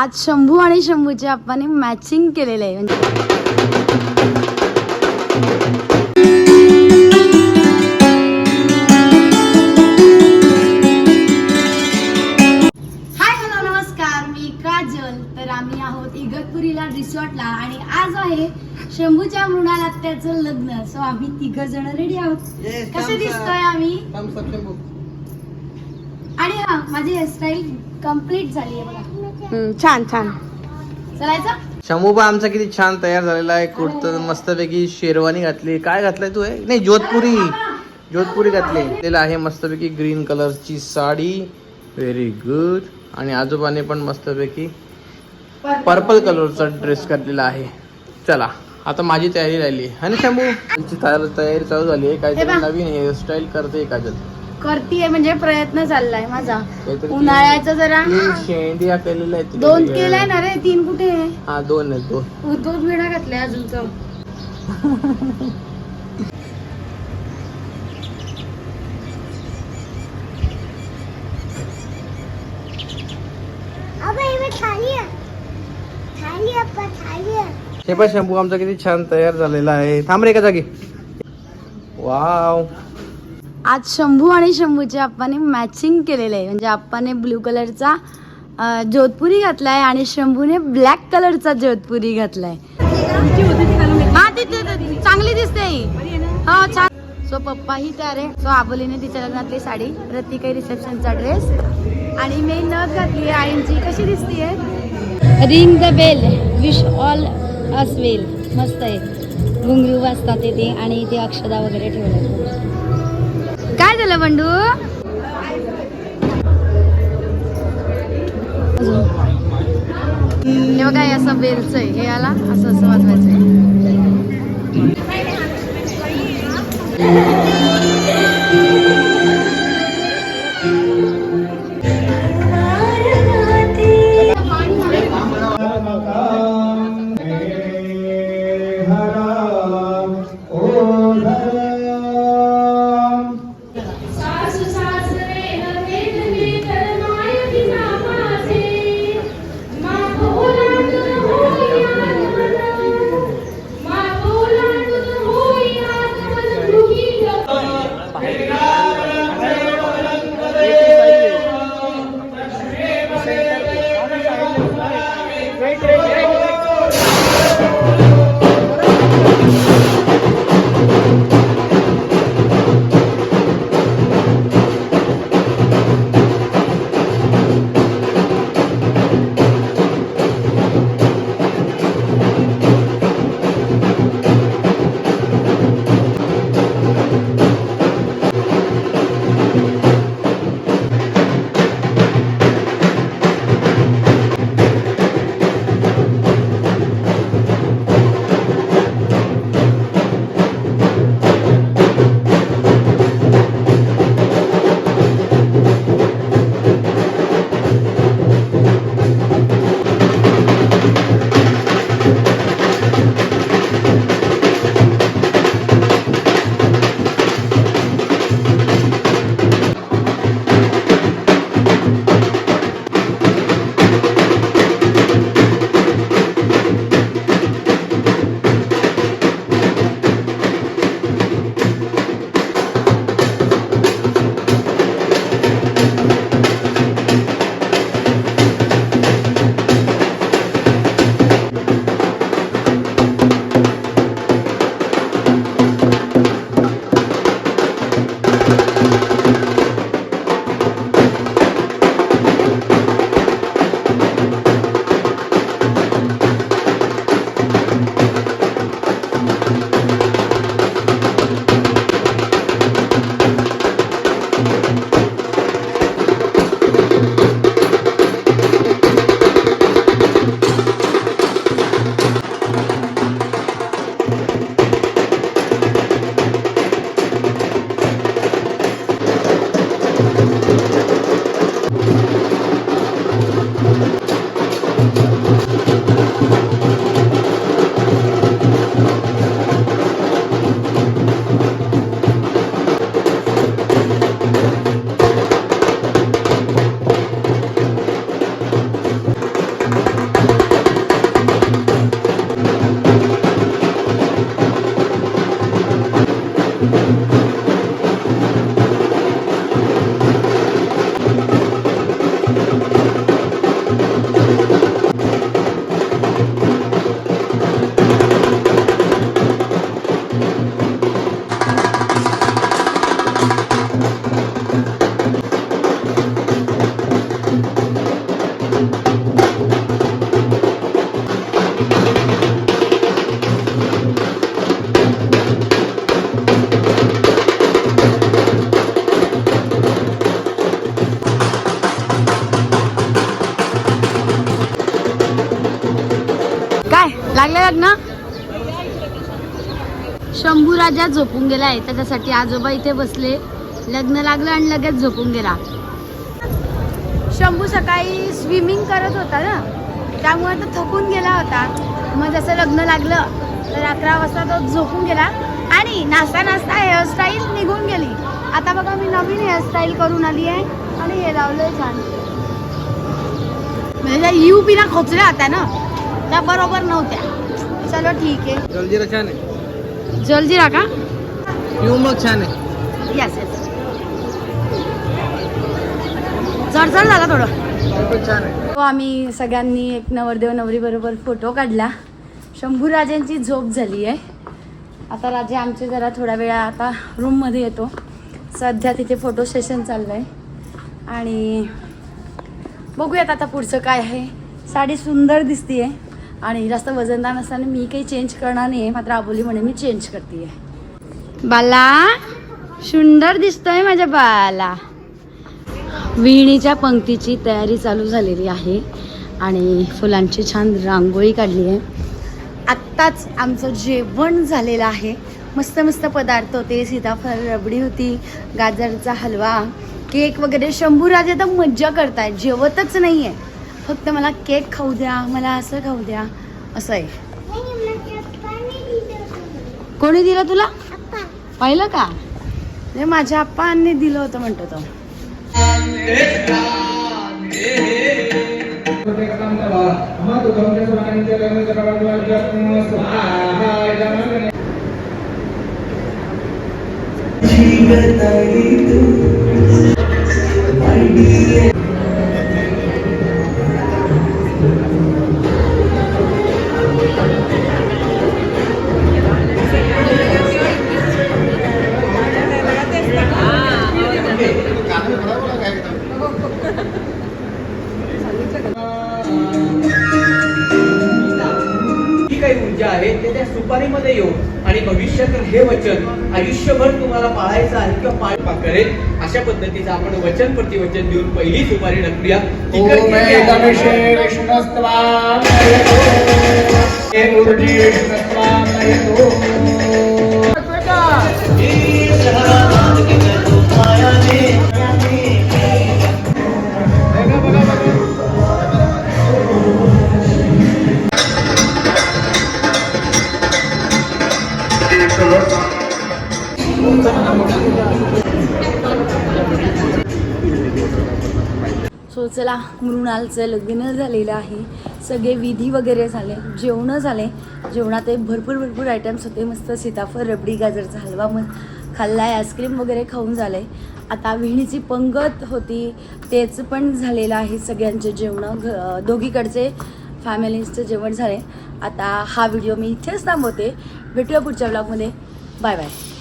आज शंभू आणि शंभूच्या आप्पाने मॅचिंग केलेलं आहे म्हणजे तर आम्ही आहोत इगतपुरीला रिसॉर्टला आणि आज आहे शंभूच्या मृणाल आत्याचं लग्न. सो आम्ही तिघ जण रेडी आहोत. कसे दिसतोय आम्ही आणि हा माझी हेअरस्टाईल कम्प्लीट झाली आहे बघा. छान छान चलायचं. शंभूबा आमचा किती छान तयार झालेला आहे. कुर्ता मस्तपैकी शेरवानी घातली. काय घातलाय तू आहे नाही जोधपुरी घातली आहे. मस्तपैकी ग्रीन कलरची साडी. Very good. आणि आजोबाने पण मस्तपैकी पर्पल कलरचा ड्रेस घातलेला आहे. चला आता माझी तयारी राहिली आहे आणि शंभू तिची तयारी चालू झाली आहे. काहीतरी नवीन हेअरस्टाईल करते काजल. करतीये म्हणजे प्रयत्न चाललाय माझा. उन्हाळ्याचा जरा शेंडिया केलेला आहे. 2 केलाय ना रे. 3 कुठे आहे? हा 2 आहे. 2 वेळा घातल्या अजून तर. हे पण शंभू आमचा किती छान तयार झालेला आहे. थांब रे एका जागी. वाव. आज शंभू आणि शंभूच्या आप्पाने मॅचिंग केलेलं आहे म्हणजे आप्पाने ब्लू कलरचा जोधपुरी घातलाय आणि शंभूने ब्लॅक कलरचा जोधपुरी घातलाय. हा तिथे चांगली दिसते. हो छान. सो पप्पा ही तयार आहे. सो आबोलीने तिच्या लग्नातली साडी, रतिका रिसेप्शनचा ड्रेस आणि मी नथ घातली आहे आईंची. कशी दिसतीये? Ring the bell wish all us well. मस्त आहे. घुंगरू वाजतात ते आणि इथे अक्षदा वगैरे ठेवल्या. काय झालं बंडू? हे बघा असं बेलचं आहे. हे याला असं असं वाजवायचं आहे. लागलं लग्न. शंभू राजा झोपून गेलाय, त्याच्यासाठी आजोबा इथे बसले. लग्न लागलं आणि लगेच झोपून गेला. शंभू सकाळी स्विमिंग करत होता ना, त्यामुळे तो थकून गेला होता. मग जसं लग्न लागलं तर 11 वाजता तो झोपून गेला आणि नाचता नाचता हेअरस्टाईल निघून गेली. आता बघा मी नवीन हेअरस्टाईल करून आली आहे आणि हे लावलंय छान. म्हणजे यू बिना खोचल्या होत्या ना, त्या बरोबर नव्हत्या. चलो ठीक आहे. जलजीरा छान आहे. जलजीरा का? पिऊ मग छान आहे. Yes yes. चढचढ झाला थोडं. छान आहे. तो आम्ही सगळ्यांनी एक नवरदेव नवरी बरोबर फोटो काढला. शंभू राजांची झोप झाली आहे. आता राजे आमचे जरा थोड्या वेळा आता रूममध्ये येतो. सध्या तिथे फोटो सेशन चाललं आहे आणि बघूयात आता पुढचं काय आहे. साडी सुंदर दिसतीये आणि जास्त वजनदार नसताना मी काही चेंज करणार नाही आहे. मात्र आबोली म्हणे मी चेंज करते. बाला सुंदर दिसतोय माझ्या बाला. विहिणीच्या पंक्तीची तयारी चालू झालेली आहे आणि फुलांची छान रांगोळी काढली आहे. आत्ताच आमचं जेवण झालेलं आहे. मस्त मस्त पदार्थ होते. सीताफळ रबडी होती, गाजरचा हलवा, केक वगैरे. शंभू राजे तर मज्जा करताय, जेवतच नाही आहे. फक्त मला केक खाऊ द्या, मला असं खाऊ द्या असं आहे. कोणी दिलं तुला? पाहिलं का? म्हणजे माझ्या आप्पांनी दिलं होतं म्हणतो तो. काही ऊर्जा आहे ते त्या सुपारीमध्ये येऊन आणि भविष्यातील हे वचन आयुष्यभर तुम्हाला पाळायचं आहे किंवा पाळपा करेल अशा पद्धतीचं आपण वचन प्रतिवचन देऊन पहिली सुपारी टाकूया. सो चला, मृणालचं लग्न झालेलं आहे. सगळे विधी वगैरे झाले, जेवणं झाले. जेवणात भरपूर आयटम्स होते. मस्त सीताफळ रबडी गाजरचा हलवा मग खाल्लाय, आईस्क्रीम वगैरे खाऊन झाले. आता विहिणीची पंगत होती, तेच पण झालेलं आहे. सगळ्यांचे जेवणं दोघीकडचे फॅमिलीजचं जेवण झाले. आता हा व्हिडिओ मी इथेच थांबवते. भेटूया पुढच्या व्लॉगमध्ये. Bye bye.